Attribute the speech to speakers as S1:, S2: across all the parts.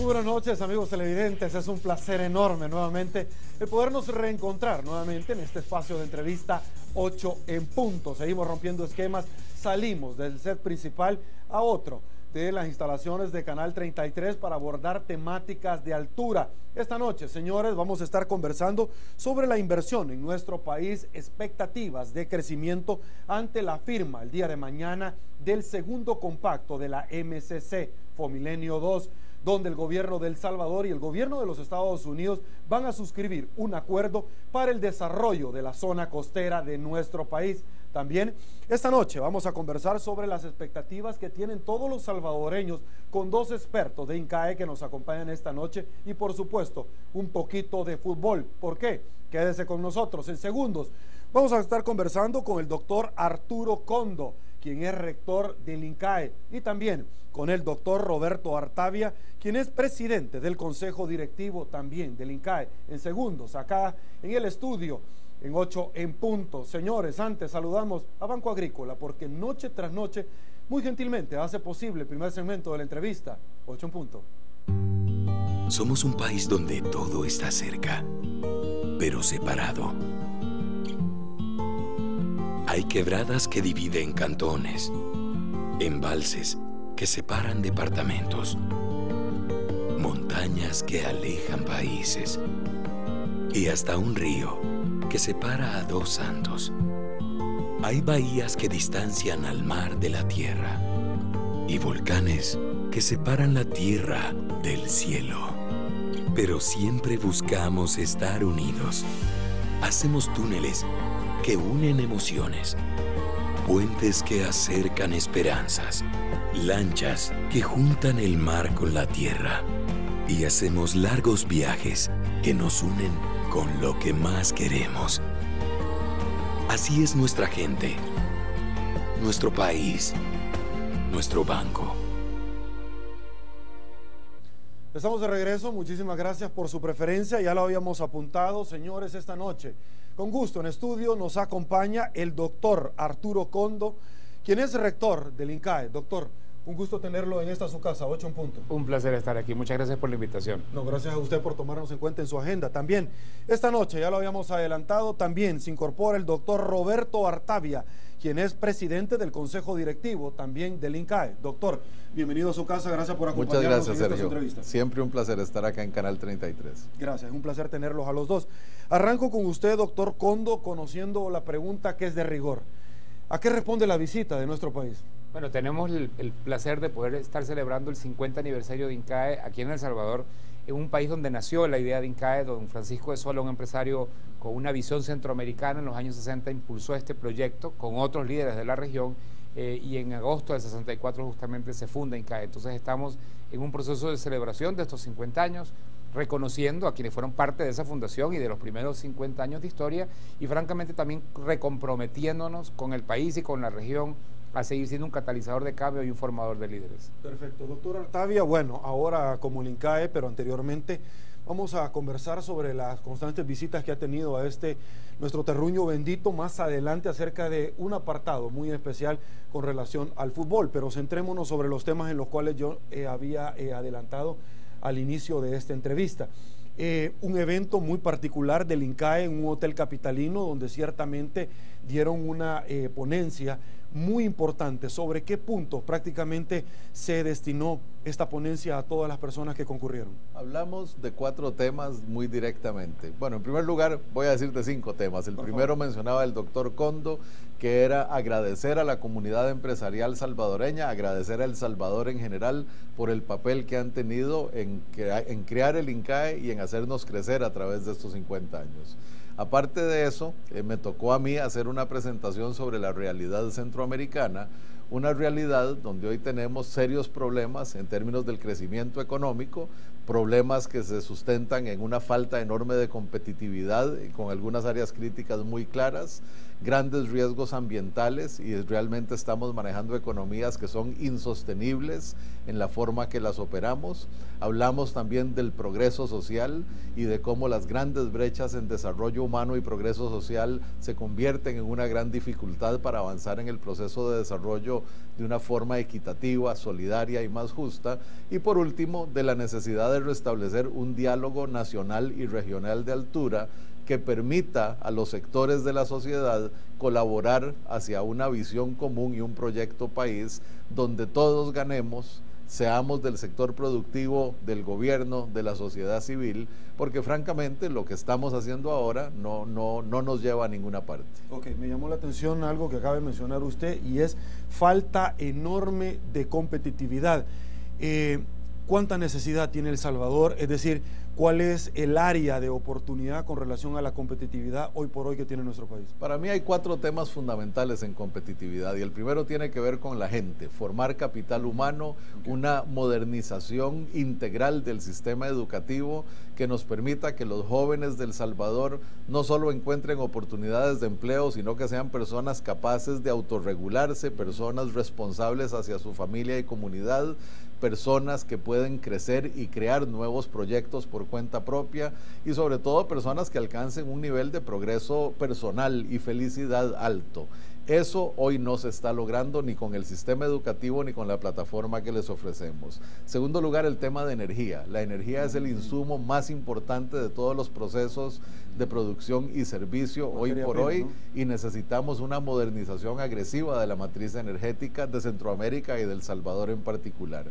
S1: Muy buenas noches, amigos televidentes. Es un placer enorme nuevamente el podernos reencontrar nuevamente en este espacio de entrevista 8 en punto. Seguimos rompiendo esquemas, salimos del set principal a otro de las instalaciones de Canal 33 para abordar temáticas de altura. Esta noche, señores, vamos a estar conversando sobre la inversión en nuestro país, expectativas de crecimiento ante la firma el día de mañana del segundo compacto de la MCC, Fomilenio 2, donde el gobierno de El Salvador y el gobierno de los Estados Unidos van a suscribir un acuerdo para el desarrollo de la zona costera de nuestro país. También esta noche vamos a conversar sobre las expectativas que tienen todos los salvadoreños con dos expertos de INCAE que nos acompañan esta noche y por supuesto un poquito de fútbol. ¿Por qué? Quédese con nosotros en segundos. Vamos a estar conversando con el doctor Arturo Condo, quien es rector del INCAE, y también con el doctor Roberto Artavia, quien es presidente del Consejo Directivo también del INCAE. En segundos, acá en el estudio, en 8 en punto. Señores, antes saludamos a Banco Agrícola, porque noche tras noche, muy gentilmente, hace posible el primer segmento de la entrevista, 8 en punto.
S2: Somos un país donde todo está cerca, pero separado. Hay quebradas que dividen cantones, embalses que separan departamentos, montañas que alejan países y hasta un río que separa a dos santos. Hay bahías que distancian al mar de la tierra y volcanes que separan la tierra del cielo. Pero siempre buscamos estar unidos. Hacemos túneles que unen emociones, puentes que acercan esperanzas, lanchas que juntan el mar con la tierra, y hacemos largos viajes que nos unen con lo que más queremos. Así es nuestra gente, nuestro país, nuestro banco.
S1: Estamos de regreso, muchísimas gracias por su preferencia, ya lo habíamos apuntado, señores, esta noche. Con gusto, en estudio nos acompaña el doctor Arturo Condo, quien es rector del INCAE. Doctor, un gusto tenerlo en esta su casa, 8 en punto.
S3: Un placer estar aquí, muchas gracias por la invitación.
S1: No, gracias a usted por tomarnos en cuenta en su agenda. También, esta noche, ya lo habíamos adelantado, también se incorpora el doctor Roberto Artavia, quien es presidente del Consejo Directivo también del INCAE. Doctor, bienvenido a su casa, gracias por acompañarnos.
S4: Muchas gracias,
S1: en
S4: Sergio.
S1: entrevistas.
S4: Siempre un placer estar acá en Canal 33.
S1: Gracias, es un placer tenerlos a los dos. Arranco con usted, doctor Condo, conociendo la pregunta que es de rigor. ¿A qué responde la visita de nuestro país?
S3: Bueno, tenemos el placer de poder estar celebrando el 50 aniversario de INCAE aquí en El Salvador, en un país donde nació la idea de INCAE. Don Francisco de Sola, un empresario con una visión centroamericana, en los años 60 impulsó este proyecto con otros líderes de la región y en agosto del 64 justamente se funda INCAE. Entonces estamos en un proceso de celebración de estos 50 años, reconociendo a quienes fueron parte de esa fundación y de los primeros 50 años de historia y francamente también recomprometiéndonos con el país y con la región a seguir siendo un catalizador de cambio y un formador de líderes.
S1: Perfecto. Doctor Artavia, bueno, ahora como el INCAE, pero anteriormente vamos a conversar sobre las constantes visitas que ha tenido a nuestro terruño bendito, más adelante acerca de un apartado muy especial con relación al fútbol, pero centrémonos sobre los temas en los cuales yo había adelantado al inicio de esta entrevista. Un evento muy particular del INCAE en un hotel capitalino donde ciertamente dieron una ponencia muy importante. ¿Sobre qué puntos prácticamente se destinó esta ponencia a todas las personas que concurrieron?
S4: Hablamos de 4 temas muy directamente. Bueno, en primer lugar voy a decirte 5 temas. El primero mencionaba el doctor Condo, que era agradecer a la comunidad empresarial salvadoreña, agradecer a El Salvador en general por el papel que han tenido en crear el INCAE y en hacernos crecer a través de estos 50 años. Aparte de eso, me tocó a mí hacer una presentación sobre la realidad centroamericana, una realidad donde hoy tenemos serios problemas en términos del crecimiento económico, problemas que se sustentan en una falta enorme de competitividad, con algunas áreas críticas muy claras, grandes riesgos ambientales, y realmente estamos manejando economías que son insostenibles en la forma que las operamos. Hablamos también del progreso social y de cómo las grandes brechas en desarrollo humano y progreso social se convierten en una gran dificultad para avanzar en el proceso de desarrollo de una forma equitativa, solidaria y más justa. Y por último, de la necesidad de restablecer un diálogo nacional y regional de altura que permita a los sectores de la sociedad colaborar hacia una visión común y un proyecto país donde todos ganemos, seamos del sector productivo, del gobierno, de la sociedad civil, porque francamente lo que estamos haciendo ahora no nos lleva a ninguna parte.
S1: Ok, me llamó la atención algo que acaba de mencionar usted, y es falta enorme de competitividad. ¿Cuánta necesidad tiene El Salvador? Es decir, ¿cuál es el área de oportunidad con relación a la competitividad hoy por hoy que tiene nuestro país?
S4: Para mí hay 4 temas fundamentales en competitividad, y el primero tiene que ver con la gente, formar capital humano, una modernización integral del sistema educativo que nos permita que los jóvenes de El Salvador no solo encuentren oportunidades de empleo, sino que sean personas capaces de autorregularse, personas responsables hacia su familia y comunidad, personas que pueden crecer y crear nuevos proyectos por cuenta propia, y sobre todo personas que alcancen un nivel de progreso personal y felicidad alto. Eso hoy no se está logrando ni con el sistema educativo ni con la plataforma que les ofrecemos. Segundo lugar, el tema de energía. La energía es el insumo más importante de todos los procesos de producción y servicio hoy por hoy, y necesitamos una modernización agresiva de la matriz energética de Centroamérica y de El Salvador en particular.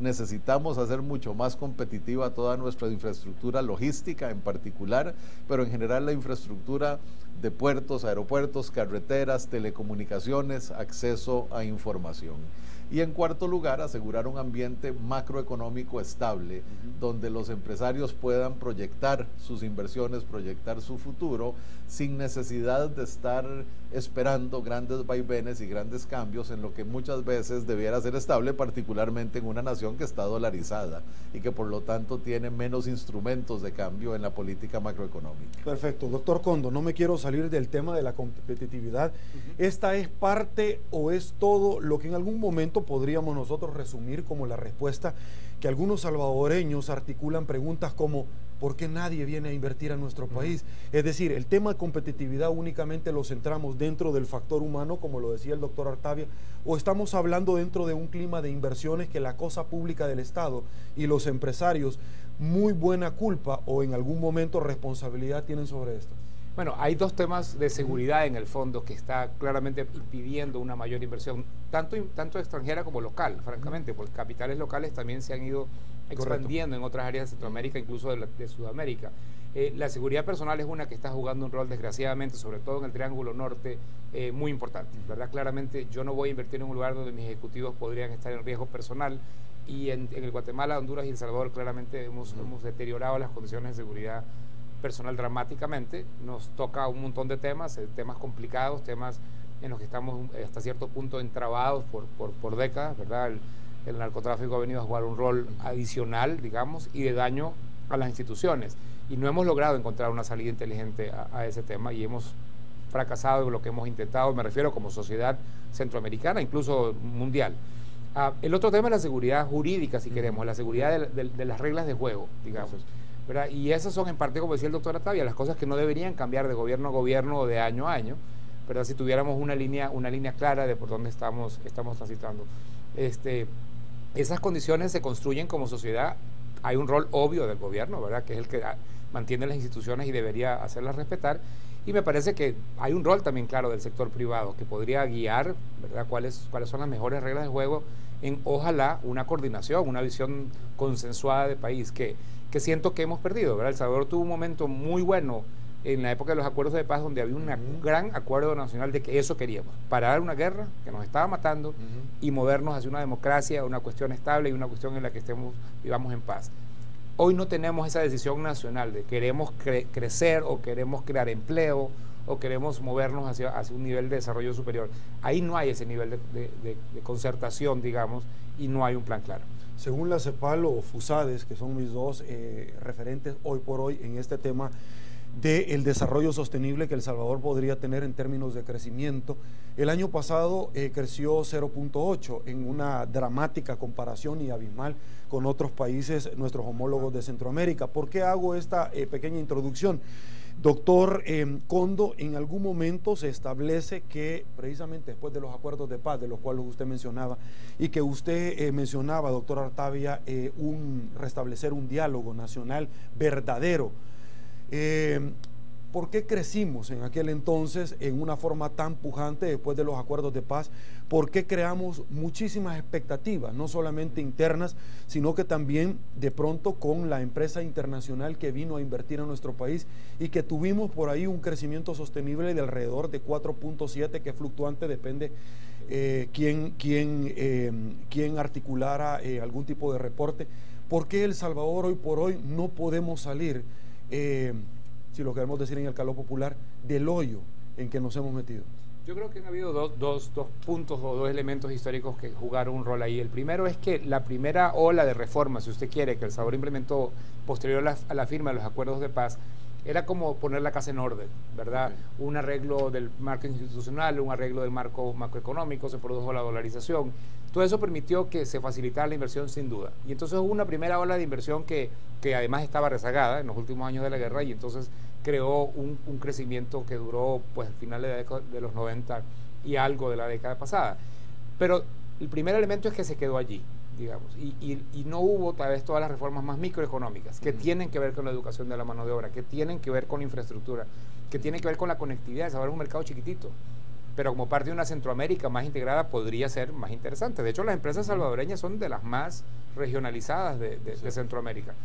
S4: Necesitamos hacer mucho más competitiva toda nuestra infraestructura logística en particular, pero en general la infraestructura de puertos, aeropuertos, carreteras, telecomunicaciones, acceso a información. Y en cuarto lugar, asegurar un ambiente macroeconómico estable, donde los empresarios puedan proyectar sus inversiones, proyectar su futuro, sin necesidad de estar esperando grandes vaivenes y grandes cambios en lo que muchas veces debiera ser estable, particularmente en una nación que está dolarizada y que por lo tanto tiene menos instrumentos de cambio en la política macroeconómica.
S1: Perfecto. Doctor Condo, no me quiero salir del tema de la competitividad. ¿Esta es parte o es todo lo que en algún momento podríamos nosotros resumir como la respuesta que algunos salvadoreños articulan preguntas como ¿por qué nadie viene a invertir a nuestro país? Es decir, el tema de competitividad únicamente lo centramos dentro del factor humano, como lo decía el doctor Artavia, o estamos hablando dentro de un clima de inversiones que la cosa pública del Estado y los empresarios muy buena culpa o en algún momento responsabilidad tienen sobre esto.
S3: Bueno, hay 2 temas de seguridad en el fondo que está claramente impidiendo una mayor inversión, tanto extranjera como local, francamente, porque capitales locales también se han ido expandiendo en otras áreas de Centroamérica, incluso de Sudamérica. La seguridad personal es una que está jugando un rol, desgraciadamente, sobre todo en el Triángulo Norte, muy importante, ¿verdad? Claramente yo no voy a invertir en un lugar donde mis ejecutivos podrían estar en riesgo personal, y en el Guatemala, Honduras y El Salvador claramente hemos deteriorado las condiciones de seguridad personal dramáticamente. Nos toca un montón de temas complicados, temas en los que estamos hasta cierto punto entrabados por décadas, ¿verdad? El narcotráfico ha venido a jugar un rol adicional, digamos, y de daño a las instituciones, y no hemos logrado encontrar una salida inteligente a ese tema, y hemos fracasado en lo que hemos intentado, me refiero como sociedad centroamericana, incluso mundial. El otro tema es la seguridad jurídica, si queremos, la seguridad de las reglas de juego, digamos, ¿verdad? Y esas son en parte, como decía el doctor Artavia, las cosas que no deberían cambiar de gobierno a gobierno o de año a año, ¿verdad? Si tuviéramos una línea clara de por dónde estamos transitando. Esas condiciones se construyen como sociedad. Hay un rol obvio del gobierno, ¿verdad?, que es el que mantiene las instituciones y debería hacerlas respetar, y me parece que hay un rol también claro del sector privado que podría guiar, ¿verdad?, cuáles son las mejores reglas de juego en, ojalá, una coordinación, una visión consensuada de país que siento que hemos perdido, ¿verdad? El Salvador tuvo un momento muy bueno en la época de los acuerdos de paz, donde había un gran acuerdo nacional de que eso queríamos, parar una guerra que nos estaba matando y movernos hacia una democracia, una cuestión estable y una cuestión en la que vivamos en paz. hoy no tenemos esa decisión nacional de queremos crecer o queremos crear empleo o queremos movernos hacia un nivel de desarrollo superior. Ahí no hay ese nivel de concertación, digamos, y no hay un plan claro.
S1: Según la CEPAL o FUSADES, que son mis dos referentes hoy por hoy en este tema del desarrollo sostenible que El Salvador podría tener en términos de crecimiento, el año pasado creció 0.8 en una dramática comparación y abismal con otros países, nuestros homólogos de Centroamérica. ¿Por qué hago esta pequeña introducción? Doctor Condo, en algún momento se establece que precisamente después de los acuerdos de paz, de los cuales usted mencionaba, y que usted mencionaba, doctor Artavia, restablecer un diálogo nacional verdadero. ¿Por qué crecimos en aquel entonces en una forma tan pujante después de los acuerdos de paz? ¿Por qué creamos muchísimas expectativas, no solamente internas, sino que también de pronto con la empresa internacional que vino a invertir en nuestro país y que tuvimos por ahí un crecimiento sostenible de alrededor de 4.7, que es fluctuante, depende quién articulara algún tipo de reporte? ¿Por qué El Salvador hoy por hoy no podemos salir, si lo queremos decir en el calor popular, del hoyo en que nos hemos metido?
S3: Yo creo que han habido dos puntos o dos elementos históricos que jugaron un rol ahí. El primero es que la primera ola de reformas, si usted quiere, que El Salvador implementó posterior a la firma de los acuerdos de paz, era como poner la casa en orden, ¿verdad? Un arreglo del marco institucional, un arreglo del marco macroeconómico, se produjo la dolarización. Todo eso permitió que se facilitara la inversión sin duda. Y entonces hubo una primera ola de inversión que además estaba rezagada en los últimos años de la guerra, y entonces creó un crecimiento que duró pues finales de los 90 y algo de la década pasada. Pero el primer elemento es que se quedó allí, digamos, y no hubo tal vez todas las reformas más microeconómicas que tienen que ver con la educación de la mano de obra, que tienen que ver con la infraestructura, que tienen que ver con la conectividad. Ahora es un mercado chiquitito, pero como parte de una Centroamérica más integrada podría ser más interesante. De hecho, las empresas salvadoreñas son de las más regionalizadas de Centroamérica,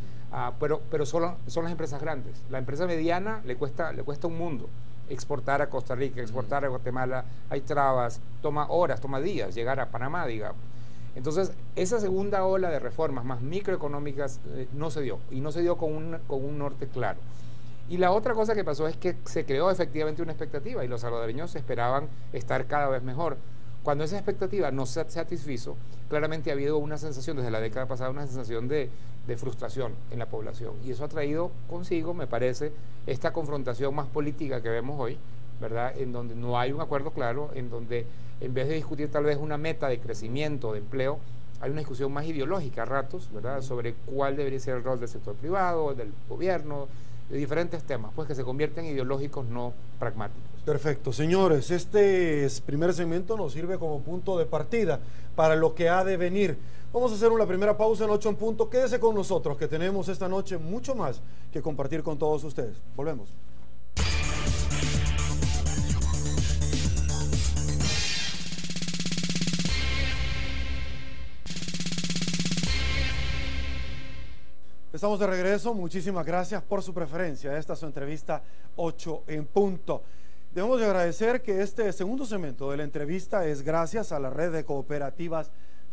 S3: pero son las empresas grandes. La empresa mediana le cuesta un mundo exportar a Costa Rica, exportar a Guatemala, hay trabas, toma horas, toma días llegar a Panamá, digamos. Entonces, esa segunda ola de reformas más microeconómicas no se dio, y no se dio con un norte claro. Y la otra cosa que pasó es que se creó efectivamente una expectativa, y los salvadoreños esperaban estar cada vez mejor. Cuando esa expectativa no se satisfizo, claramente ha habido una sensación, desde la década pasada, una sensación de frustración en la población. Y eso ha traído consigo, me parece, esta confrontación más política que vemos hoy, ¿verdad? En donde no hay un acuerdo claro, en donde en vez de discutir tal vez una meta de crecimiento, de empleo, hay una discusión más ideológica a ratos, ¿verdad? Sobre cuál debería ser el rol del sector privado, del gobierno, de diferentes temas, pues que se convierten en ideológicos, no pragmáticos.
S1: Perfecto, señores, este primer segmento nos sirve como punto de partida para lo que ha de venir. Vamos a hacer una primera pausa en 8 en punto. Quédese con nosotros, que tenemos esta noche mucho más que compartir con todos ustedes. Volvemos. Estamos de regreso, muchísimas gracias por su preferencia. Esta es su entrevista 8 en punto. Debemos de agradecer que este segundo segmento de la entrevista es gracias a la red de cooperativas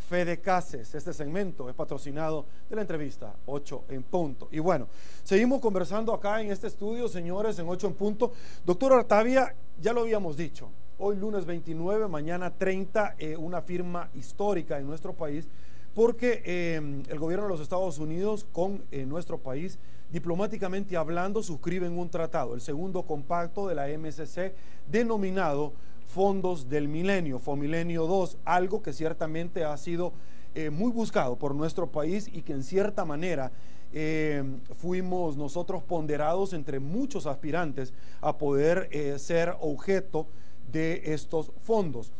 S1: Fedecases. Este segmento es patrocinado de la entrevista 8 en punto. Y bueno, seguimos conversando acá en este estudio, señores, en 8 en punto. Doctor Artavia, ya lo habíamos dicho, hoy lunes 29, mañana 30, una firma histórica en nuestro país, porque el gobierno de los Estados Unidos con nuestro país, diplomáticamente hablando, suscriben un tratado, el segundo compacto de la MSC, denominado Fondos del Milenio, Fomilenio 2, algo que ciertamente ha sido muy buscado por nuestro país y que en cierta manera fuimos nosotros ponderados entre muchos aspirantes a poder ser objeto de estos fondos.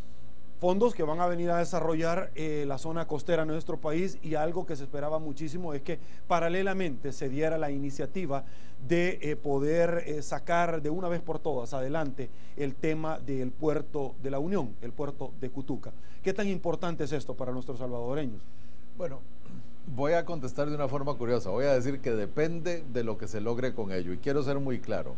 S1: Fondos que van a venir a desarrollar la zona costera de nuestro país, y algo que se esperaba muchísimo es que paralelamente se diera la iniciativa de poder sacar de una vez por todas adelante el tema del puerto de la Unión, el puerto de Cutuca. ¿Qué tan importante es esto para nuestros salvadoreños?
S4: Bueno, Voy a contestar de una forma curiosa. Voy a decir que depende de lo que se logre con ello. Y quiero ser muy claro.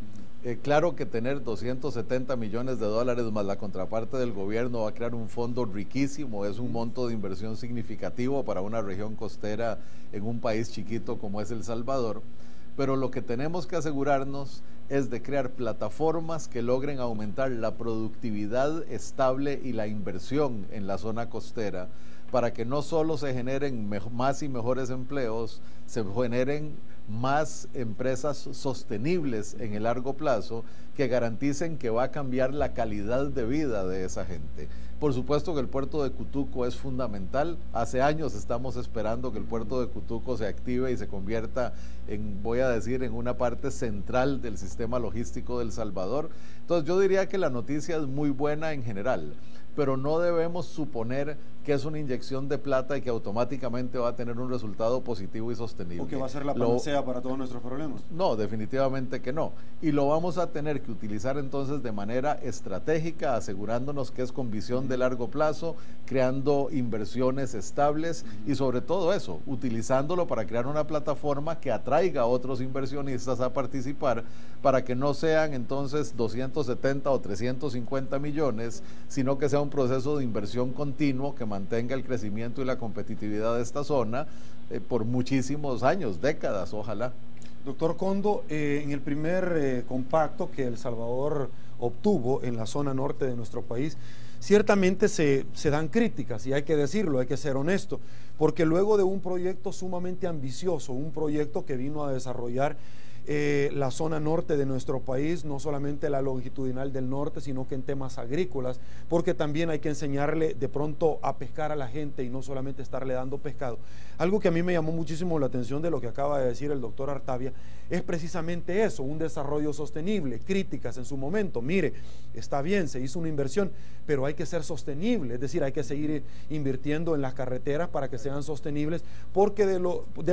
S4: Claro que tener 270 millones de dólares más la contraparte del gobierno va a crear un fondo riquísimo. Es un monto de inversión significativo para una región costera en un país chiquito como es El Salvador. Pero lo que tenemos que asegurarnos es de crear plataformas que logren aumentar la productividad estable y la inversión en la zona costera, para que no solo se generen más y mejores empleos, se generen más empresas sostenibles en el largo plazo que garanticen que va a cambiar la calidad de vida de esa gente. Por supuesto que el puerto de Cutuco es fundamental. Hace años estamos esperando que el puerto de Cutuco se active y se convierta en, voy a decir, en una parte central del sistema logístico de El Salvador. Entonces yo diría que la noticia es muy buena en general, pero no debemos suponer que es una inyección de plata y que automáticamente va a tener un resultado positivo y sostenible.
S1: ¿O que va a ser la panacea para todos nuestros problemas?
S4: No, definitivamente que no. Y lo vamos a tener que utilizar entonces de manera estratégica, asegurándonos que es con visión de largo plazo, creando inversiones estables y sobre todo eso, utilizándolo para crear una plataforma que atraiga a otros inversionistas a participar, para que no sean entonces 270 o 350 millones, sino que sea un proceso de inversión continuo que mantenga el crecimiento y la competitividad de esta zona por muchísimos años, décadas, ojalá.
S1: Doctor Condo, en el primer compacto que El Salvador obtuvo en la zona norte de nuestro país, ciertamente se dan críticas, y hay que decirlo, hay que ser honesto, porque luego de un proyecto sumamente ambicioso, un proyecto que vino a desarrollar la zona norte de nuestro país, no solamente la longitudinal del norte, sino que en temas agrícolas, porque también hay que enseñarle de pronto a pescar a la gente y no solamente estarle dando pescado. Algo que a mí me llamó muchísimo la atención de lo que acaba de decir el doctor Artavia es precisamente eso, un desarrollo sostenible. Críticas en su momento, mire, está bien, se hizo una inversión, pero hay que ser sostenible, es decir, hay que seguir invirtiendo en las carreteras para que sean sostenibles, porque de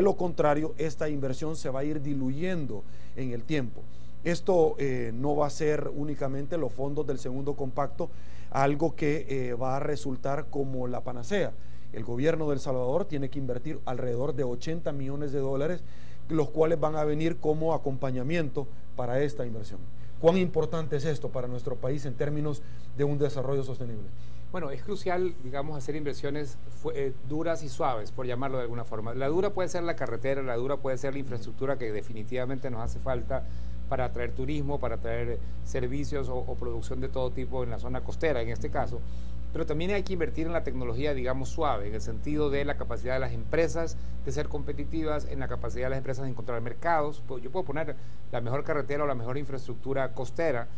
S1: lo contrario esta inversión se va a ir diluyendo en el tiempo. Esto no va a ser únicamente los fondos del segundo compacto, algo que va a resultar como la panacea. El gobierno de El Salvador tiene que invertir alrededor de 80 millones de dólares, los cuales van a venir como acompañamiento para esta inversión. ¿Cuán importante es esto para nuestro país en términos de un desarrollo sostenible?
S3: Bueno, es crucial, digamos, hacer inversiones duras y suaves, por llamarlo de alguna forma. La dura puede ser la carretera, la dura puede ser la infraestructura que definitivamente nos hace falta para atraer turismo, para atraer servicios o producción de todo tipo en la zona costera, en este caso. Pero también hay que invertir en la tecnología, digamos, suave, en el sentido de la capacidad de las empresas de ser competitivas, en la capacidad de las empresas de encontrar mercados. Yo puedo poner la mejor carretera o la mejor infraestructura costera,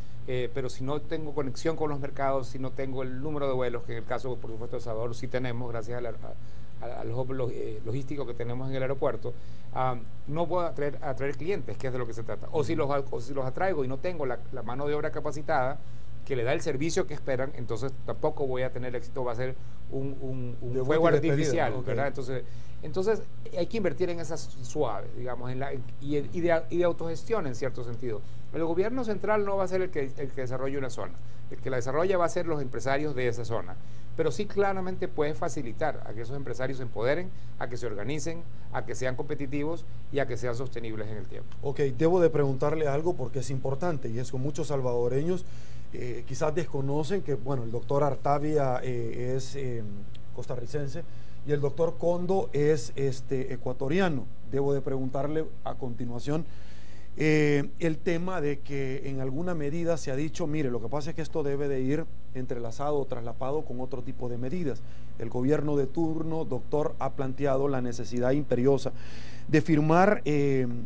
S3: pero si no tengo conexión con los mercados, si no tengo el número de vuelos, que en el caso, por supuesto, de El Salvador sí tenemos, gracias al hub logístico que tenemos en el aeropuerto, no puedo atraer clientes, que es de lo que se trata. O si los atraigo y no tengo la mano de obra capacitada que le da el servicio que esperan, entonces tampoco voy a tener éxito, va a ser un fuego artificial, okay, ¿verdad? Entonces hay que invertir en esas suaves, digamos, y de autogestión en cierto sentido. El gobierno central no va a ser el que desarrolle una zona, el que la desarrolla va a ser los empresarios de esa zona, pero sí claramente puede facilitar a que esos empresarios se empoderen, a que se organicen, a que sean competitivos y a que sean sostenibles en el tiempo.
S1: Ok, debo de preguntarle algo porque es importante, y es que muchos salvadoreños quizás desconocen que, bueno, el doctor Artavia es costarricense y el doctor Condo es ecuatoriano. Debo de preguntarle a continuación el tema de que en alguna medida se ha dicho, mire, lo que pasa es que esto debe de ir entrelazado o traslapado con otro tipo de medidas. El gobierno de turno, doctor, ha planteado la necesidad imperiosa de firmar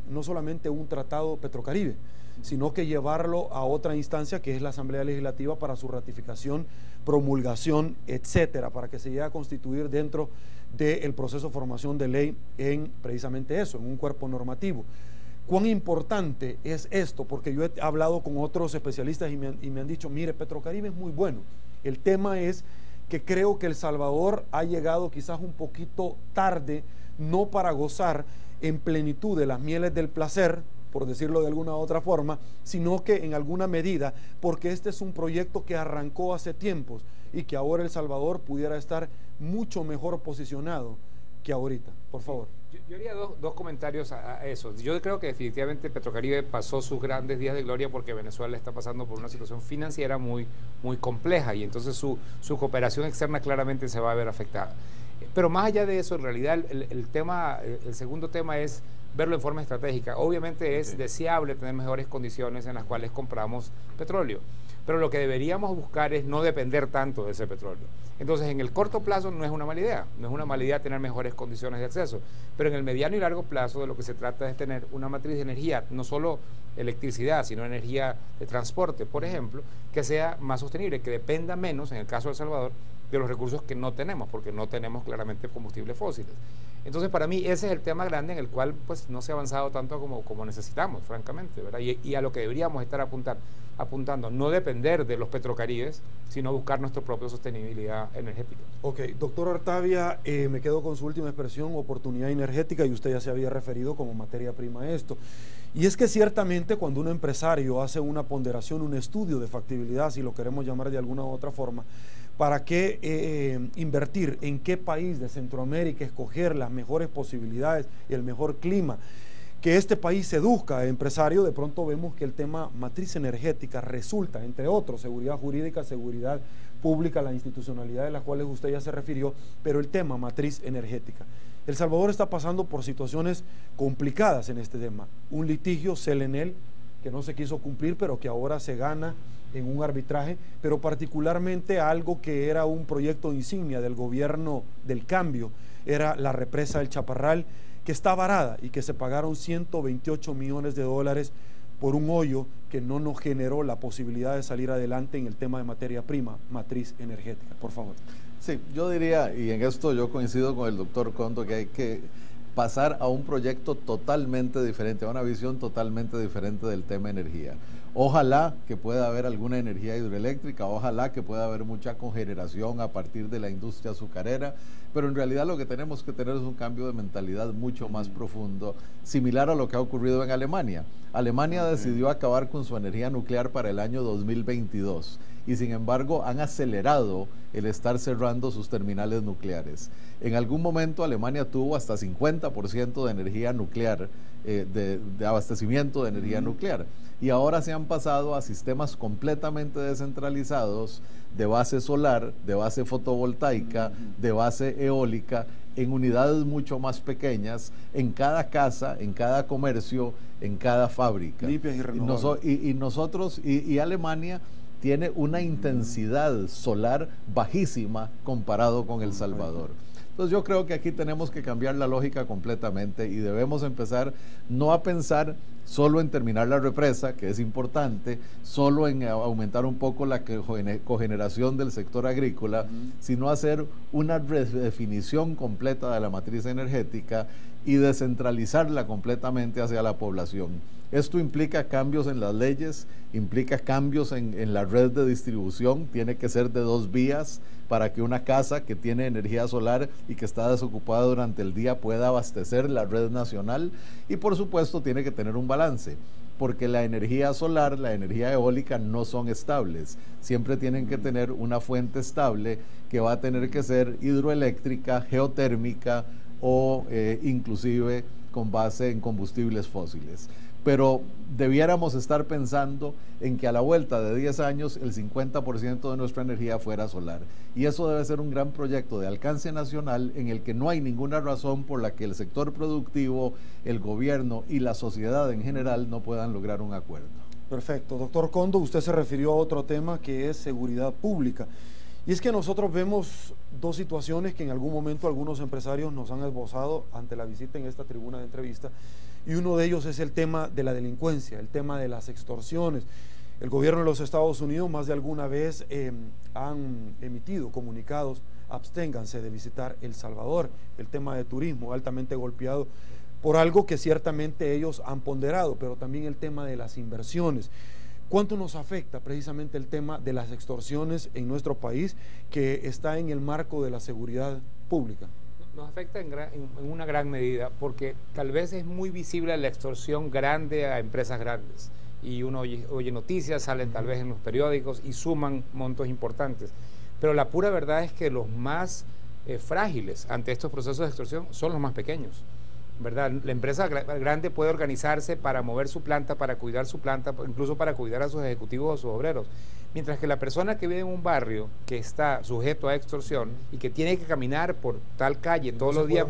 S1: no solamente un tratado Petrocaribe, sino que llevarlo a otra instancia que es la Asamblea Legislativa para su ratificación, promulgación, etcétera, para que se llegue a constituir dentro del proceso de formación de ley en precisamente eso, en un cuerpo normativo. ¿Cuán importante es esto? Porque yo he hablado con otros especialistas y me han dicho, mire, Petrocaribe es muy bueno. El tema es que creo que El Salvador ha llegado quizás un poquito tarde, no para gozar en plenitud de las mieles del placer, por decirlo de alguna otra forma, sino que en alguna medida, porque este es un proyecto que arrancó hace tiempos y que ahora El Salvador pudiera estar mucho mejor posicionado que ahorita. Por favor.
S3: Yo haría dos comentarios a eso. Yo creo que definitivamente Petrocaribe pasó sus grandes días de gloria porque Venezuela está pasando por una situación financiera muy compleja y entonces su cooperación externa claramente se va a ver afectada. Pero más allá de eso, en realidad el segundo tema es verlo en forma estratégica. Obviamente es deseable tener mejores condiciones en las cuales compramos petróleo, pero lo que deberíamos buscar es no depender tanto de ese petróleo. Entonces, en el corto plazo no es una mala idea, no es una mala idea tener mejores condiciones de acceso, pero en el mediano y largo plazo de lo que se trata es tener una matriz de energía, no solo electricidad, sino energía de transporte, por ejemplo, que sea más sostenible, que dependa menos, en el caso de El Salvador, de los recursos que no tenemos, porque no tenemos claramente combustibles fósiles. Entonces, para mí, ese es el tema grande en el cual pues, no se ha avanzado tanto como necesitamos, francamente, ¿verdad? Y a lo que deberíamos estar apuntando, no depender de los petrocaribes, sino buscar nuestra propia sostenibilidad energética.
S1: Ok, doctor Artavia, me quedo con su última expresión, oportunidad energética, y usted ya se había referido como materia prima a esto. Y es que ciertamente cuando un empresario hace una ponderación, un estudio de factibilidad, si lo queremos llamar de alguna u otra forma, ¿para qué invertir? ¿En qué país de Centroamérica escoger las mejores posibilidades y el mejor clima? Que este país seduzca empresario, de pronto vemos que el tema matriz energética resulta, entre otros, seguridad jurídica, seguridad pública, la institucionalidad de las cuales usted ya se refirió, pero el tema matriz energética. El Salvador está pasando por situaciones complicadas en este tema. Un litigio Celenel que no se quiso cumplir, pero que ahora se gana en un arbitraje, pero particularmente algo que era un proyecto insignia del gobierno del cambio, era la represa del Chaparral, que está varada y que se pagaron 128 millones de dólares por un hoyo que no nos generó la posibilidad de salir adelante en el tema de materia prima, matriz energética. Por favor.
S4: Sí, yo diría, y en esto yo coincido con el doctor Condo, que hay que pasar a un proyecto totalmente diferente, a una visión totalmente diferente del tema energía. Ojalá que pueda haber alguna energía hidroeléctrica, ojalá que pueda haber mucha cogeneración a partir de la industria azucarera, pero en realidad lo que tenemos que tener es un cambio de mentalidad mucho más profundo, similar a lo que ha ocurrido en Alemania. Alemania decidió acabar con su energía nuclear para el año 2022 y sin embargo han acelerado el estar cerrando sus terminales nucleares. En algún momento Alemania tuvo hasta 50% de energía nuclear, de abastecimiento de energía nuclear, y ahora se han pasado a sistemas completamente descentralizados de base solar, de base fotovoltaica, de base eólica, en unidades mucho más pequeñas, en cada casa, en cada comercio, en cada fábrica.
S1: Limpias y renovables.
S4: Y Alemania tiene una intensidad solar bajísima comparado con El Salvador. Entonces yo creo que aquí tenemos que cambiar la lógica completamente y debemos empezar no a pensar solo en terminar la represa, que es importante, solo en aumentar un poco la cogeneración del sector agrícola, sino hacer una redefinición completa de la matriz energética y descentralizarla completamente hacia la población. Esto implica cambios en las leyes, implica cambios en la red de distribución, tiene que ser de 2 vías para que una casa que tiene energía solar y que está desocupada durante el día pueda abastecer la red nacional, y por supuesto tiene que tener un balance, porque la energía solar, la energía eólica no son estables, siempre tienen que tener una fuente estable que va a tener que ser hidroeléctrica, geotérmica o inclusive con base en combustibles fósiles. Pero debiéramos estar pensando en que a la vuelta de 10 años el 50% de nuestra energía fuera solar. Y eso debe ser un gran proyecto de alcance nacional en el que no hay ninguna razón por la que el sector productivo, el gobierno y la sociedad en general no puedan lograr un acuerdo.
S1: Perfecto. Doctor Condo, usted se refirió a otro tema que es seguridad pública. Y es que nosotros vemos 2 situaciones que en algún momento algunos empresarios nos han esbozado ante la visita en esta tribuna de entrevista, y uno de ellos es el tema de la delincuencia, el tema de las extorsiones. El gobierno de los Estados Unidos más de alguna vez han emitido comunicados: absténganse de visitar El Salvador. El tema de turismo altamente golpeado por algo que ciertamente ellos han ponderado, pero también el tema de las inversiones. ¿Cuánto nos afecta precisamente el tema de las extorsiones en nuestro país, que está en el marco de la seguridad pública?
S3: Nos afecta en una gran medida, porque tal vez es muy visible la extorsión grande a empresas grandes, y uno oye noticias, salen tal vez en los periódicos y suman montos importantes, pero la pura verdad es que los más frágiles ante estos procesos de extorsión son los más pequeños. ¿verdad? La empresa grande puede organizarse para mover su planta, para cuidar su planta, incluso para cuidar a sus ejecutivos o sus obreros. Mientras que la persona que vive en un barrio que está sujeto a extorsión y que tiene que caminar por tal calle todos los días,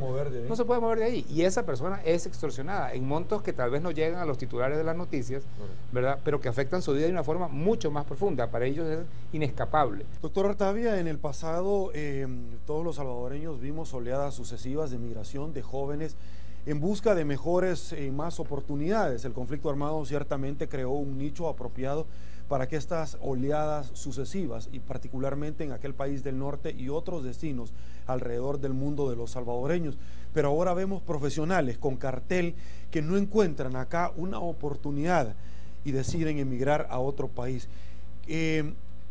S3: no se puede mover de ahí. Y esa persona es extorsionada en montos que tal vez no llegan a los titulares de las noticias, ¿verdad? Pero que afectan su vida de una forma mucho más profunda. Para ellos es inescapable.
S1: Doctor Artavia, en el pasado todos los salvadoreños vimos oleadas sucesivas de migración de jóvenes en busca de mejores y más oportunidades. El conflicto armado ciertamente creó un nicho apropiado para que estas oleadas sucesivas, y particularmente en aquel país del norte y otros destinos alrededor del mundo de los salvadoreños. Pero ahora vemos profesionales con cartel que no encuentran acá una oportunidad y deciden emigrar a otro país.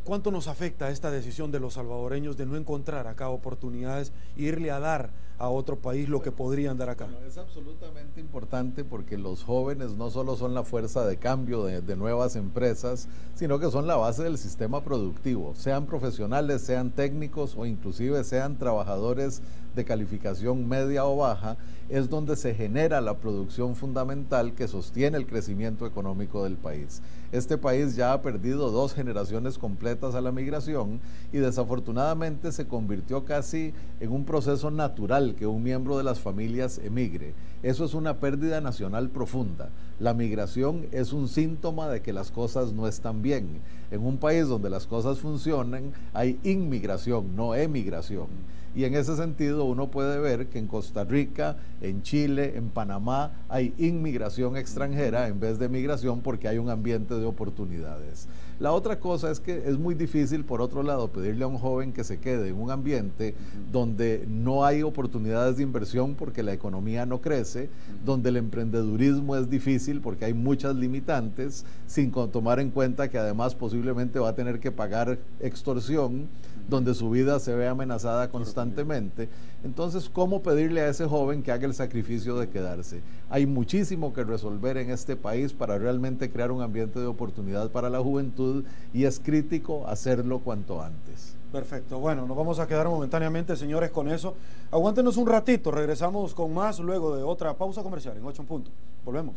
S1: ¿Cuánto nos afecta esta decisión de los salvadoreños de no encontrar acá oportunidades e irle a dar a otro país lo que podrían dar acá?
S4: Bueno, es absolutamente importante porque los jóvenes no solo son la fuerza de cambio de nuevas empresas, sino que son la base del sistema productivo, sean profesionales, sean técnicos o inclusive sean trabajadores de calificación media o baja, es donde se genera la producción fundamental que sostiene el crecimiento económico del país. Este país ya ha perdido 2 generaciones completas a la migración y desafortunadamente se convirtió casi en un proceso natural que un miembro de las familias emigre. Eso es una pérdida nacional profunda. La migración es un síntoma de que las cosas no están bien. En un país donde las cosas funcionan, hay inmigración, no emigración. Y en ese sentido uno puede ver que en Costa Rica, en Chile, en Panamá hay inmigración extranjera en vez de migración porque hay un ambiente de oportunidades. La otra cosa es que es muy difícil, por otro lado, pedirle a un joven que se quede en un ambiente donde no hay oportunidades de inversión porque la economía no crece, donde el emprendedurismo es difícil porque hay muchas limitantes, sin tomar en cuenta que además posiblemente va a tener que pagar extorsión, donde su vida se ve amenazada constantemente. Entonces, ¿cómo pedirle a ese joven que haga el sacrificio de quedarse? Hay muchísimo que resolver en este país para realmente crear un ambiente de oportunidad para la juventud y es crítico hacerlo cuanto antes.
S1: Perfecto, bueno, nos vamos a quedar momentáneamente, señores, con eso. Aguántenos un ratito, regresamos con más luego de otra pausa comercial en 8 en punto. Volvemos.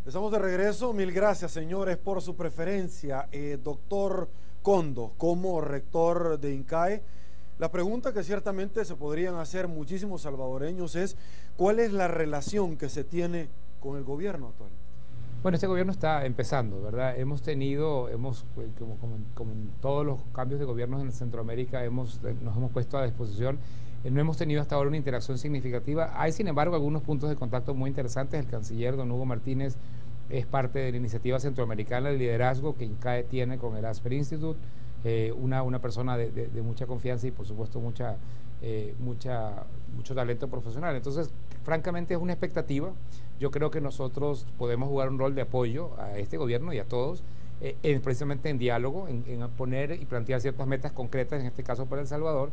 S1: Estamos de regreso, mil gracias señores por su preferencia. Doctor Condo, como rector de INCAE, la pregunta que ciertamente se podrían hacer muchísimos salvadoreños es ¿cuál es la relación que se tiene con el gobierno actual?
S3: Bueno, este gobierno está empezando, ¿verdad? Hemos tenido, como en todos los cambios de gobiernos en Centroamérica, nos hemos puesto a disposición. No hemos tenido hasta ahora una interacción significativa. Hay, sin embargo, algunos puntos de contacto muy interesantes. El canciller don Hugo Martínez es parte de la iniciativa centroamericana de liderazgo que INCAE tiene con el Asper Institute, una persona de mucha confianza y, por supuesto, mucho talento profesional. Entonces, francamente, es una expectativa. Yo creo que nosotros podemos jugar un rol de apoyo a este gobierno y a todos, precisamente en diálogo, en poner y plantear ciertas metas concretas, en este caso para El Salvador.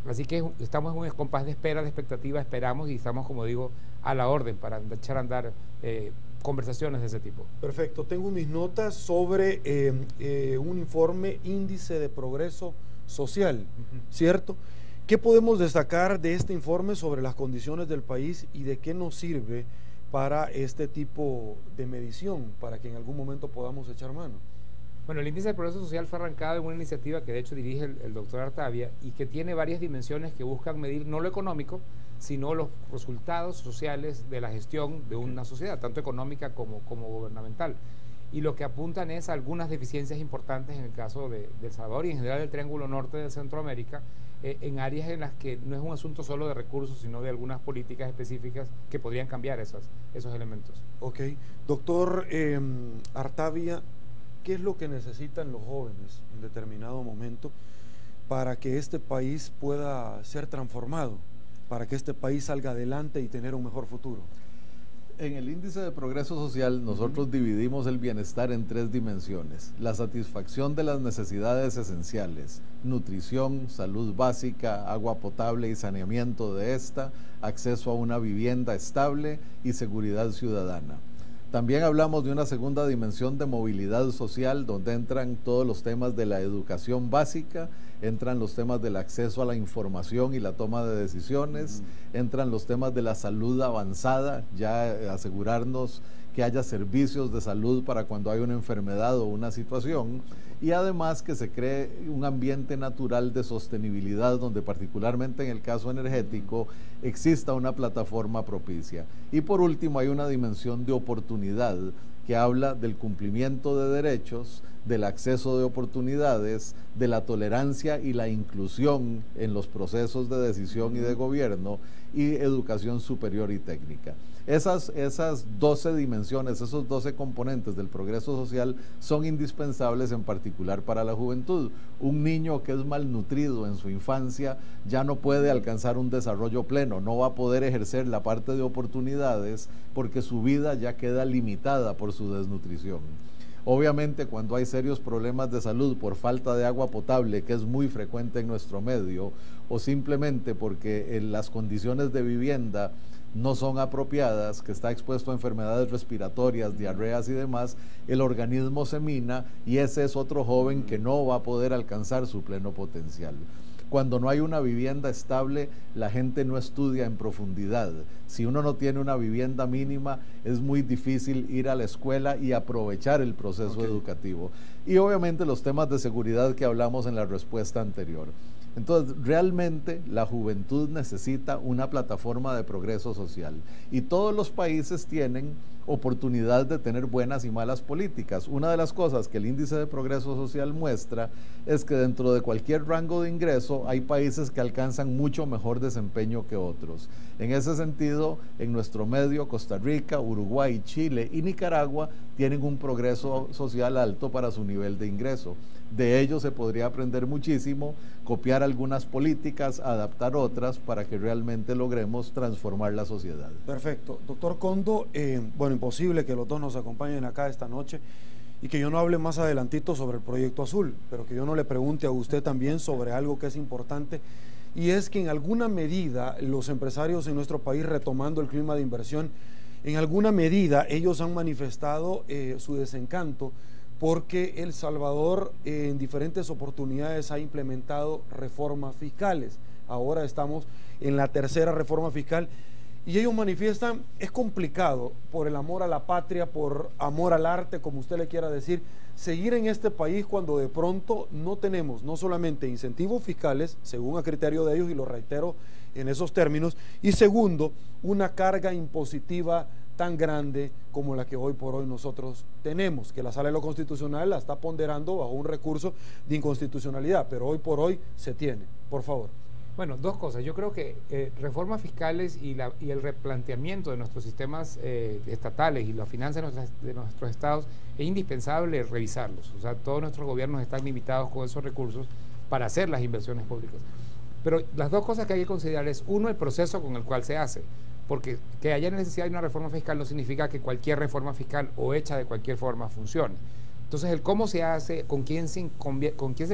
S3: Así que estamos en un compás de espera, de expectativa, esperamos y estamos, como digo, a la orden para echar a andar conversaciones de ese tipo.
S1: Perfecto, tengo mis notas sobre un informe índice de progreso social, ¿cierto? ¿Qué podemos destacar de este informe sobre las condiciones del país y de qué nos sirve para este tipo de medición, para que en algún momento podamos echar mano?
S3: Bueno, el índice de progreso social fue arrancado en una iniciativa que de hecho dirige el doctor Artavia y que tiene varias dimensiones que buscan medir no lo económico, sino los resultados sociales de la gestión de una sociedad, tanto económica como gubernamental. Y lo que apuntan es algunas deficiencias importantes en el caso de El Salvador y en general del Triángulo Norte de Centroamérica, en áreas en las que no es un asunto solo de recursos, sino de algunas políticas específicas que podrían cambiar esos elementos.
S1: Ok. Doctor Artavia, ¿qué es lo que necesitan los jóvenes en determinado momento para que este país pueda ser transformado, para que este país salga adelante y tener un mejor futuro?
S4: En el índice de progreso social nosotros dividimos el bienestar en 3 dimensiones: la satisfacción de las necesidades esenciales, nutrición, salud básica, agua potable y saneamiento de esta, acceso a una vivienda estable y seguridad ciudadana. También hablamos de una segunda dimensión de movilidad social, donde entran todos los temas de la educación básica, entran los temas del acceso a la información y la toma de decisiones, entran los temas de la salud avanzada, ya asegurarnos que haya servicios de salud para cuando hay una enfermedad o una situación, y además que se cree un ambiente natural de sostenibilidad donde particularmente en el caso energético exista una plataforma propicia. Y por último hay una dimensión de oportunidad que habla del cumplimiento de derechos, del acceso de oportunidades, de la tolerancia y la inclusión en los procesos de decisión y de gobierno, y educación superior y técnica. Esas 12 dimensiones, esos 12 componentes del progreso social son indispensables en particular para la juventud. Un niño que es malnutrido en su infancia ya no puede alcanzar un desarrollo pleno, no va a poder ejercer la parte de oportunidades porque su vida ya queda limitada por su desnutrición. Obviamente, cuando hay serios problemas de salud por falta de agua potable, que es muy frecuente en nuestro medio, o simplemente porque las condiciones de vivienda no son apropiadas, que está expuesto a enfermedades respiratorias, diarreas y demás, el organismo se mina y ese es otro joven que no va a poder alcanzar su pleno potencial. Cuando no hay una vivienda estable, la gente no estudia en profundidad. Si uno no tiene una vivienda mínima, es muy difícil ir a la escuela y aprovechar el proceso educativo. Y obviamente los temas de seguridad que hablamos en la respuesta anterior. Entonces, realmente la juventud necesita una plataforma de progreso social y todos los países tienen oportunidad de tener buenas y malas políticas. Una de las cosas que el índice de progreso social muestra es que dentro de cualquier rango de ingreso hay países que alcanzan mucho mejor desempeño que otros. En ese sentido, en nuestro medio, Costa Rica, Uruguay, Chile y Nicaragua tienen un progreso social alto para su nivel de ingreso. De ello se podría aprender muchísimo, copiar algunas políticas, adaptar otras para que realmente logremos transformar la sociedad.
S1: Perfecto. Doctor Condo, bueno, imposible que los dos nos acompañen acá esta noche y que yo no hable más adelantito sobre el Proyecto Azul, pero que yo no le pregunte a usted también sobre algo que es importante, y es que en alguna medida los empresarios en nuestro país, retomando el clima de inversión, en alguna medida ellos han manifestado su desencanto porque El Salvador en diferentes oportunidades ha implementado reformas fiscales. Ahora estamos en la tercera reforma fiscal y ellos manifiestan, es complicado por el amor a la patria, por amor al arte, como usted le quiera decir, seguir en este país cuando de pronto no tenemos no solamente incentivos fiscales, según a criterio de ellos, y lo reitero en esos términos, y segundo, una carga impositiva tan grande como la que hoy por hoy nosotros tenemos, que la Sala de lo Constitucional la está ponderando bajo un recurso de inconstitucionalidad, pero hoy por hoy se tiene. Por favor.
S3: Bueno, dos cosas. Yo creo que reformas fiscales y el replanteamiento de nuestros sistemas estatales y la finanza de nuestros estados es indispensable revisarlos. O sea, todos nuestros gobiernos están limitados con esos recursos para hacer las inversiones públicas. Pero las dos cosas que hay que considerar es, uno, el proceso con el cual se hace. Porque que haya necesidad de una reforma fiscal no significa que cualquier reforma fiscal o hecha de cualquier forma funcione. Entonces, el cómo se hace, con quién se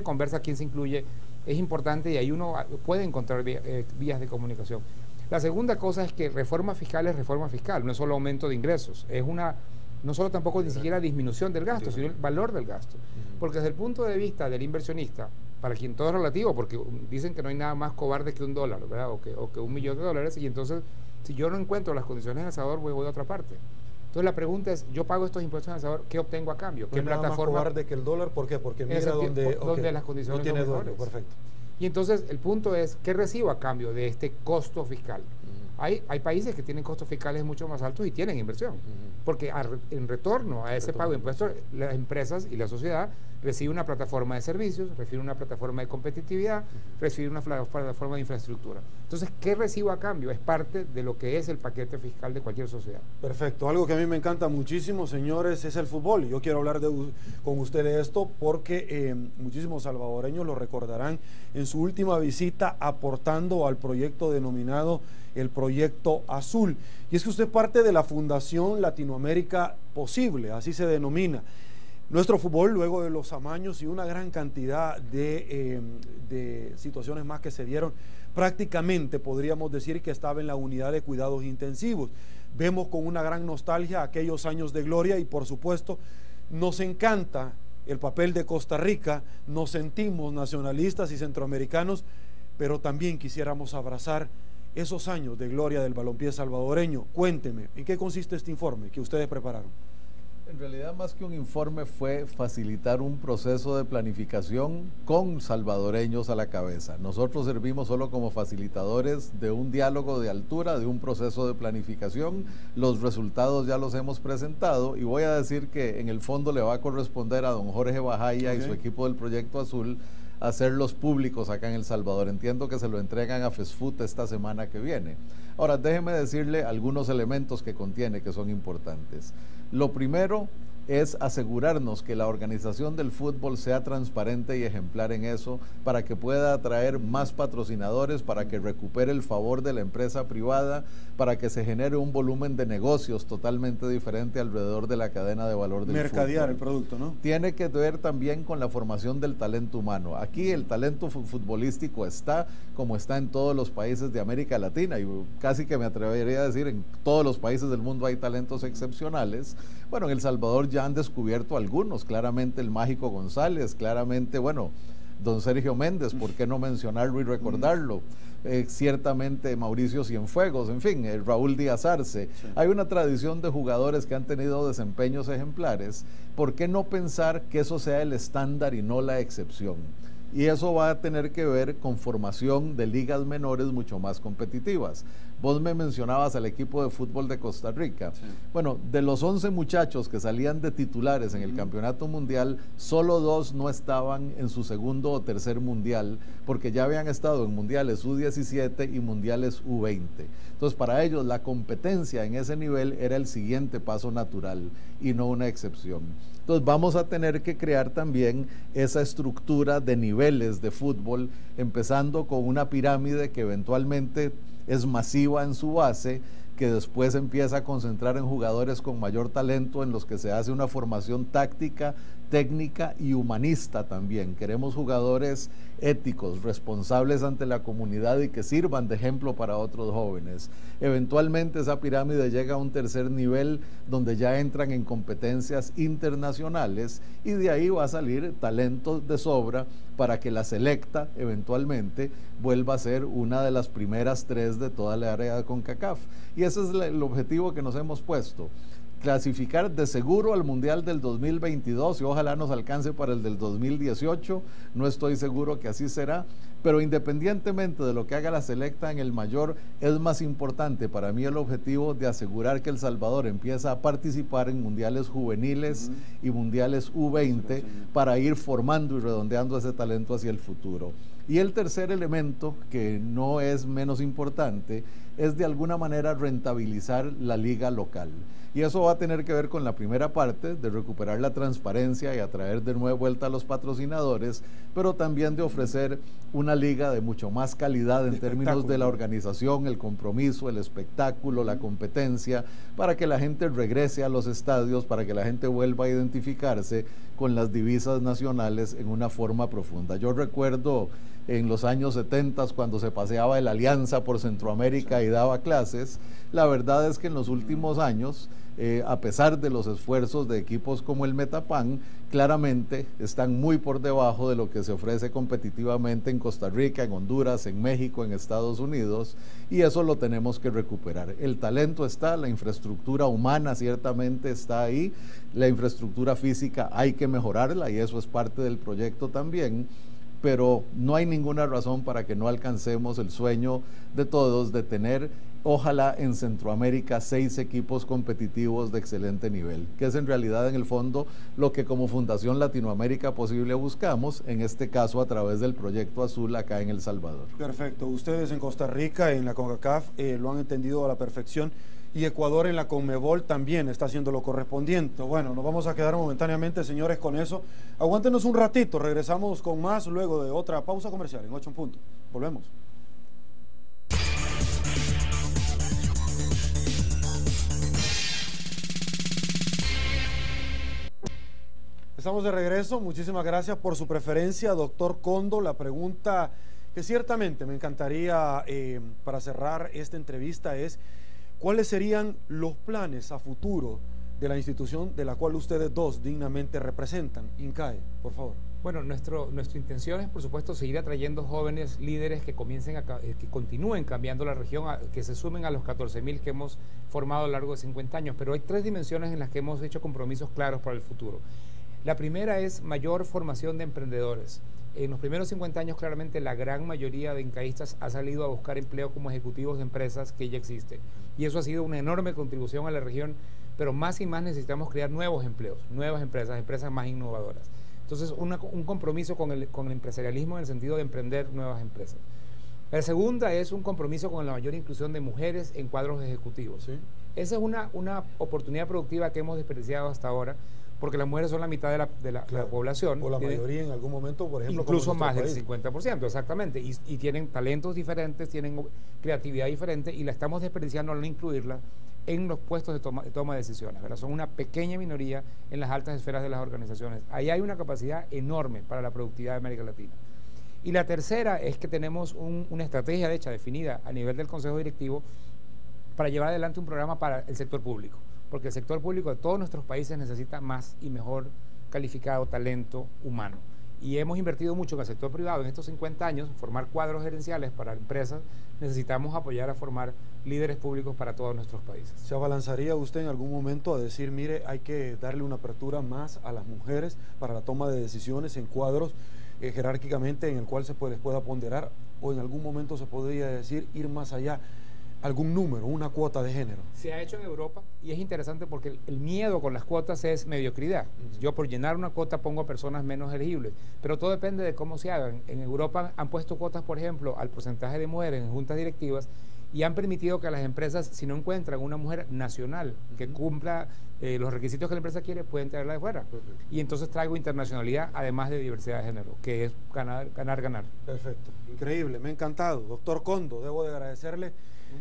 S3: conversa, quién se incluye, es importante y ahí uno puede encontrar vías de comunicación. La segunda cosa es que reforma fiscal es reforma fiscal, no es solo aumento de ingresos, es no solo tampoco ni siquiera disminución del gasto, sino el valor del gasto. Porque desde el punto de vista del inversionista, para quien todo es relativo, porque dicen que no hay nada más cobarde que $1, ¿verdad? O que $1 millón, y entonces si yo no encuentro las condiciones en El Salvador, voy a otra parte. Entonces la pregunta es, yo pago estos impuestos en El Salvador, ¿qué obtengo a cambio? ¿Qué
S1: plataforma? Nada más cobarde que el dólar, ¿por qué? Porque mira
S3: donde las condiciones
S1: no tiene
S3: son mejores.
S1: Perfecto.
S3: Y entonces el punto es, ¿qué recibo a cambio de este costo fiscal? Hay países que tienen costos fiscales mucho más altos y tienen inversión, porque en retorno a ese pago de impuestos, las empresas y la sociedad reciben una plataforma de servicios, reciben una plataforma de competitividad, reciben una plataforma de infraestructura. Entonces, ¿qué recibo a cambio? Es parte de lo que es el paquete fiscal de cualquier sociedad.
S1: Perfecto. Algo que a mí me encanta muchísimo, señores, es el fútbol. Yo quiero hablar con ustedes de esto porque muchísimos salvadoreños lo recordarán en su última visita aportando al proyecto denominado el Proyecto Azul. Y es que usted es parte de la Fundación Latinoamérica Posible, así se denomina. Nuestro fútbol, luego de los amaños y una gran cantidad de situaciones más que se dieron, prácticamente podríamos decir que estaba en la unidad de cuidados intensivos. Vemos con una gran nostalgia aquellos años de gloria y por supuesto nos encanta el papel de Costa Rica, nos sentimos nacionalistas y centroamericanos, pero también quisiéramos abrazar esos años de gloria del balompié salvadoreño. Cuénteme, ¿en qué consiste este informe que ustedes prepararon?
S4: En realidad, más que un informe, fue facilitar un proceso de planificación con salvadoreños a la cabeza. Nosotros servimos solo como facilitadores de un diálogo de altura, de un proceso de planificación. Los resultados ya los hemos presentado y voy a decir que en el fondo le va a corresponder a don Jorge Bajaya y su equipo del Proyecto Azul hacerlos públicos acá en El Salvador. Entiendo que se lo entregan a FESFUT esta semana que viene. Ahora, déjeme decirle algunos elementos que contiene que son importantes. Lo primero es asegurarnos que la organización del fútbol sea transparente y ejemplar en eso, para que pueda atraer más patrocinadores, para que recupere el favor de la empresa privada, para que se genere un volumen de negocios totalmente diferente alrededor de la cadena de valor del
S1: mercadear
S4: fútbol.
S1: El producto, ¿no?
S4: Tiene que ver también con la formación del talento humano. Aquí el talento futbolístico está como está en todos los países de América Latina, y casi que me atrevería a decir en todos los países del mundo hay talentos excepcionales. Bueno, en El Salvador ya han descubierto algunos, claramente el Mágico González, claramente, bueno, don Sergio Méndez, ¿por qué no mencionarlo y recordarlo? Ciertamente Mauricio Cienfuegos, en fin, Raúl Díaz Arce. Sí. Hay una tradición de jugadores que han tenido desempeños ejemplares. ¿Por qué no pensar que eso sea el estándar y no la excepción? Y eso va a tener que ver con formación de ligas menores mucho más competitivas. Vos me mencionabas al equipo de fútbol de Costa Rica. Sí. Bueno, de los 11 muchachos que salían de titulares en el campeonato mundial, solo 2 no estaban en su segundo o tercer mundial, porque ya habían estado en mundiales U17 y mundiales U20. Entonces, para ellos la competencia en ese nivel era el siguiente paso natural y no una excepción. Entonces vamos a tener que crear también esa estructura de niveles de fútbol, empezando con una pirámide que eventualmente es masiva en su base, que después empieza a concentrar en jugadores con mayor talento, en los que se hace una formación táctica, técnica y humanista también. Queremos jugadores éticos, responsables ante la comunidad y que sirvan de ejemplo para otros jóvenes. Eventualmente esa pirámide llega a un tercer nivel donde ya entran en competencias internacionales y de ahí va a salir talento de sobra para que la selecta eventualmente vuelva a ser una de las primeras 3 de toda la área de CONCACAF. Y ese es el objetivo que nos hemos puesto. Clasificar de seguro al Mundial del 2022 y ojalá nos alcance para el del 2018, no estoy seguro que así será, pero independientemente de lo que haga la selecta en el mayor, es más importante para mí el objetivo de asegurar que El Salvador empieza a participar en mundiales juveniles y mundiales U20 para ir formando y redondeando ese talento hacia el futuro. Y el tercer elemento, que no es menos importante, es de alguna manera rentabilizar la liga local. Y eso va a tener que ver con la primera parte, de recuperar la transparencia y atraer de nuevo vuelta a los patrocinadores, pero también de ofrecer una liga de mucho más calidad en términos de la organización, el compromiso, el espectáculo, la competencia, para que la gente regrese a los estadios, para que la gente vuelva a identificarse con las divisas nacionales en una forma profunda. Yo recuerdo en los años 70 cuando se paseaba el Alianza por Centroamérica y daba clases. La verdad es que en los últimos años, a pesar de los esfuerzos de equipos como el Metapan, claramente están muy por debajo de lo que se ofrece competitivamente en Costa Rica, en Honduras, en México, en Estados Unidos, y eso lo tenemos que recuperar. El talento está, la infraestructura humana ciertamente está ahí, la infraestructura física hay que mejorarla y eso es parte del proyecto también, pero no hay ninguna razón para que no alcancemos el sueño de todos de tener, ojalá en Centroamérica, 6 equipos competitivos de excelente nivel, que es en realidad en el fondo lo que como Fundación Latinoamérica Posible buscamos, en este caso a través del Proyecto Azul acá en El Salvador.
S1: Perfecto, ustedes en Costa Rica, en la CONCACAF, lo han entendido a la perfección, y Ecuador en la CONMEBOL también está haciendo lo correspondiente. Bueno, nos vamos a quedar momentáneamente, señores, con eso. Aguántenos un ratito, regresamos con más luego de otra pausa comercial en 8 en punto. Volvemos. Estamos de regreso, muchísimas gracias por su preferencia, doctor Condo. La pregunta que ciertamente me encantaría, para cerrar esta entrevista, es cuáles serían los planes a futuro de la institución de la cual ustedes dos dignamente representan, INCAE, por favor.
S3: Bueno, nuestra intención es, por supuesto, seguir atrayendo jóvenes líderes que que continúen cambiando la región, que se sumen a los 14.000 que hemos formado a lo largo de 50 años. Pero hay 3 dimensiones en las que hemos hecho compromisos claros para el futuro. La primera es mayor formación de emprendedores. En los primeros 50 años, claramente, la gran mayoría de incaístas ha salido a buscar empleo como ejecutivos de empresas que ya existen. Y eso ha sido una enorme contribución a la región, pero más y más necesitamos crear nuevos empleos, nuevas empresas más innovadoras. Entonces, un compromiso con el empresarialismo en el sentido de emprender nuevas empresas. La segunda es un compromiso con la mayor inclusión de mujeres en cuadros ejecutivos. ¿Sí? Esa es una oportunidad productiva que hemos desperdiciado hasta ahora, porque las mujeres son la mitad de la población.
S1: O la mayoría en algún momento, por ejemplo.
S3: Incluso más del 50%, exactamente. Y tienen talentos diferentes, tienen creatividad diferente, y la estamos desperdiciando al no incluirla en los puestos de toma de decisiones, ¿verdad? Son una pequeña minoría en las altas esferas de las organizaciones. Ahí hay una capacidad enorme para la productividad de América Latina. Y la tercera es que tenemos una estrategia, de hecho, definida a nivel del Consejo Directivo para llevar adelante un programa para el sector público, porque el sector público de todos nuestros países necesita más y mejor calificado talento humano. Y hemos invertido mucho en el sector privado en estos 50 años, formar cuadros gerenciales para empresas. Necesitamos apoyar a formar líderes públicos para todos nuestros países.
S1: ¿Se abalanzaría usted en algún momento a decir, mire, hay que darle una apertura más a las mujeres para la toma de decisiones en cuadros jerárquicamente en el cual se pueda ponderar, o en algún momento se podría decir ir más allá, algún número, una cuota de género?
S3: Se ha hecho en Europa y es interesante porque el miedo con las cuotas es mediocridad. Yo por llenar una cuota pongo a personas menos elegibles, pero todo depende de cómo se hagan. En Europa han puesto cuotas, por ejemplo, al porcentaje de mujeres en juntas directivas, y han permitido que las empresas, si no encuentran una mujer nacional que cumpla los requisitos que la empresa quiere, pueden traerla de fuera. Y entonces traigo internacionalidad, además de diversidad de género, que es ganar.
S1: Perfecto, increíble, me ha encantado. Doctor Condo, debo de agradecerle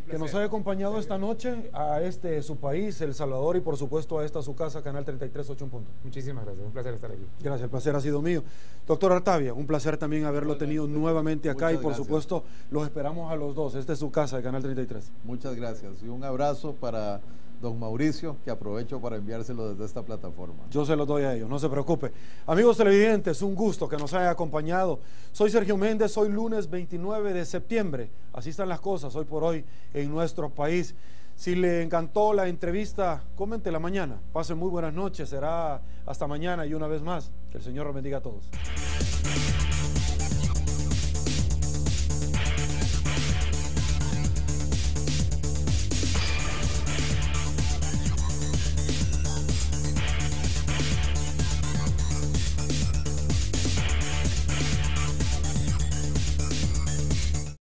S1: que nos haya acompañado esta noche a su país, El Salvador, y por supuesto a esta su casa, Canal 33, 8 en punto.
S3: Muchísimas gracias, un placer estar aquí.
S1: Gracias, el placer ha sido mío. Doctor Artavia, un placer también haberlo tenido nuevamente acá. Muchas y por supuesto los esperamos a los dos. Esta es su casa, de Canal 33.
S4: Muchas gracias y un abrazo para don Mauricio, que aprovecho para enviárselo desde esta plataforma.
S1: Yo se lo doy a ellos, no se preocupe. Amigos televidentes, un gusto que nos haya acompañado. Soy Sergio Méndez, hoy lunes 29 de septiembre. Así están las cosas hoy por hoy en nuestro país. Si le encantó la entrevista, coméntela mañana. Pasen muy buenas noches, será hasta mañana y una vez más, que el Señor los bendiga a todos.